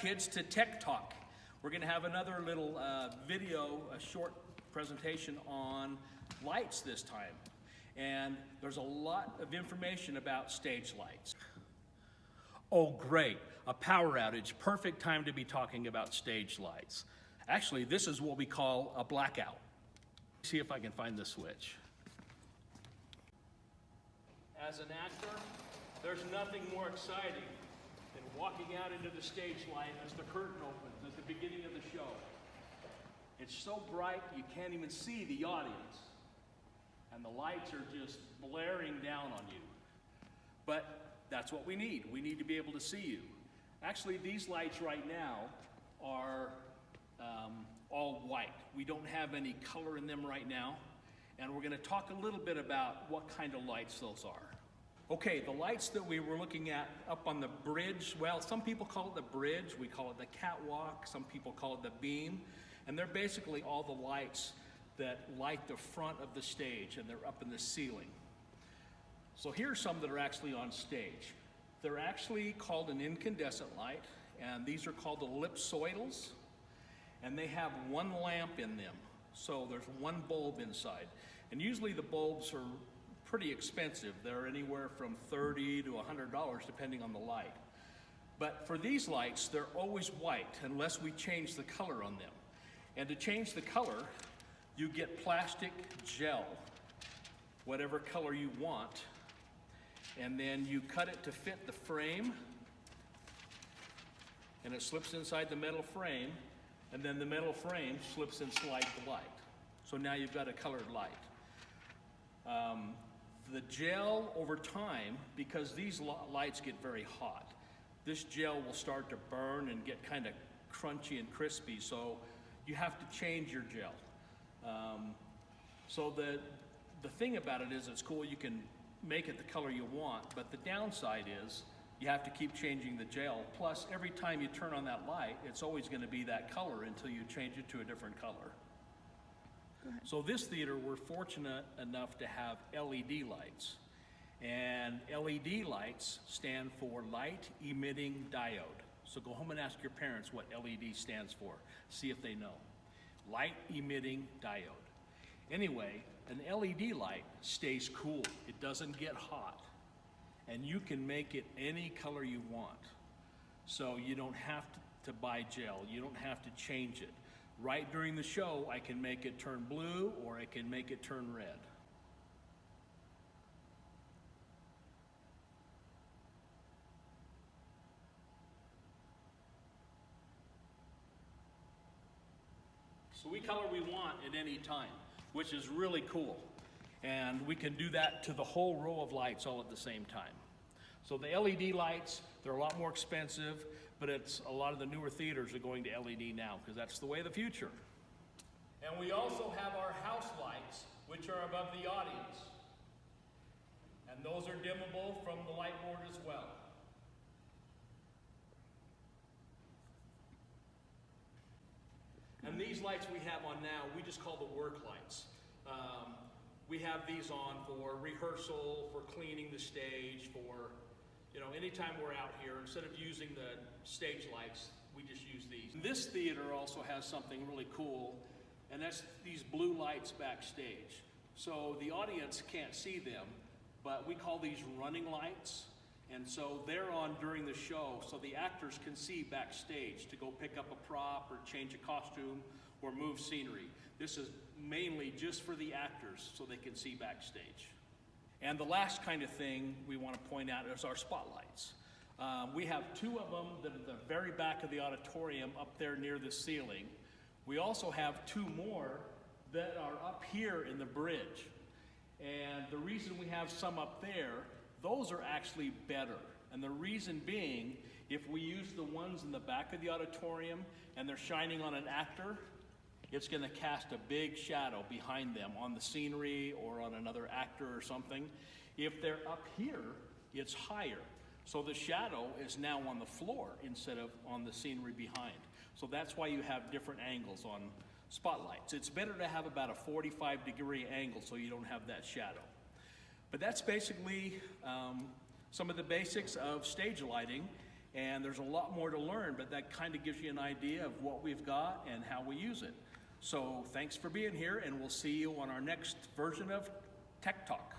kids, to Tech Talk. We're going to have another little video, a short presentation on lights this time. And there's a lot of information about stage lights. Oh great, a power outage, perfect time to be talking about stage lights. Actually, this is what we call a blackout. See if I can find the switch. As an actor, there's nothing more exciting than walking out into the stage light as the curtain opens at the beginning of the show. It's so bright you can't even see the audience, and the lights are just blaring down on you. But that's what we need. We need to be able to see you. Actually, these lights right now are all white. We don't have any color in them right now, and we're going to talk a little bit about what kind of lights those are. Okay, the lights that we were looking at up on the bridge, well, some people call it the bridge, we call it the catwalk, some people call it the beam, and they're basically all the lights that light the front of the stage, and they're up in the ceiling. So here's some that are actually on stage. They're actually called an incandescent light, and these are called ellipsoidals, and they have one lamp in them. So there's one bulb inside. And usually the bulbs are pretty expensive. They're anywhere from $30 to $100 depending on the light. But for these lights, they're always white unless we change the color on them. And to change the color, you get plastic gel, whatever color you want, and then you cut it to fit the frame, and it slips inside the metal frame, and then the metal frame slips inside the light. So now you've got a colored light. The gel over time, because these lights get very hot, this gel will start to burn and get kind of crunchy and crispy, so you have to change your gel. So the thing about it is it's cool, you can make it the color you want, but the downside is you have to keep changing the gel. Plus, every time you turn on that light, it's always going to be that color until you change it to a different color. So this theater, we're fortunate enough to have LED lights. And LED lights stand for light emitting diode. So go home and ask your parents what LED stands for. See if they know. Light emitting diode. Anyway, an LED light stays cool. It doesn't get hot. And you can make it any color you want. So you don't have to buy gel. You don't have to change it. Right during the show, I can make it turn blue or I can make it turn red. So we color we want at any time, which is really cool. And we can do that to the whole row of lights all at the same time. So the LED lights, they're a lot more expensive, but a lot of the newer theaters are going to LED now because that's the way of the future. And we also have our house lights, which are above the audience. And those are dimmable from the light board as well. And these lights we have on now, we just call the work lights. We have these on for rehearsal, for cleaning the stage, for anytime we're out here, instead of using the stage lights, we just use these. This theater also has something really cool, and that's these blue lights backstage. So the audience can't see them, but we call these running lights. And so they're on during the show, so the actors can see backstage to go pick up a prop or change a costume or move scenery. This is mainly just for the actors so they can see backstage. And the last kind of thing we want to point out is our spotlights. We have two of them that are at the very back of the auditorium up there near the ceiling. We also have two more that are up here in the bridge. And the reason we have some up there, those are actually better. And the reason being, if we use the ones in the back of the auditorium and they're shining on an actor, it's going to cast a big shadow behind them on the scenery or on another actor or something. If they're up here, it's higher. So the shadow is now on the floor instead of on the scenery behind. So that's why you have different angles on spotlights. It's better to have about a 45-degree angle so you don't have that shadow. But that's basically some of the basics of stage lighting. And there's a lot more to learn, but that kind of gives you an idea of what we've got and how we use it. So thanks for being here, and we'll see you on our next version of Tech Talk.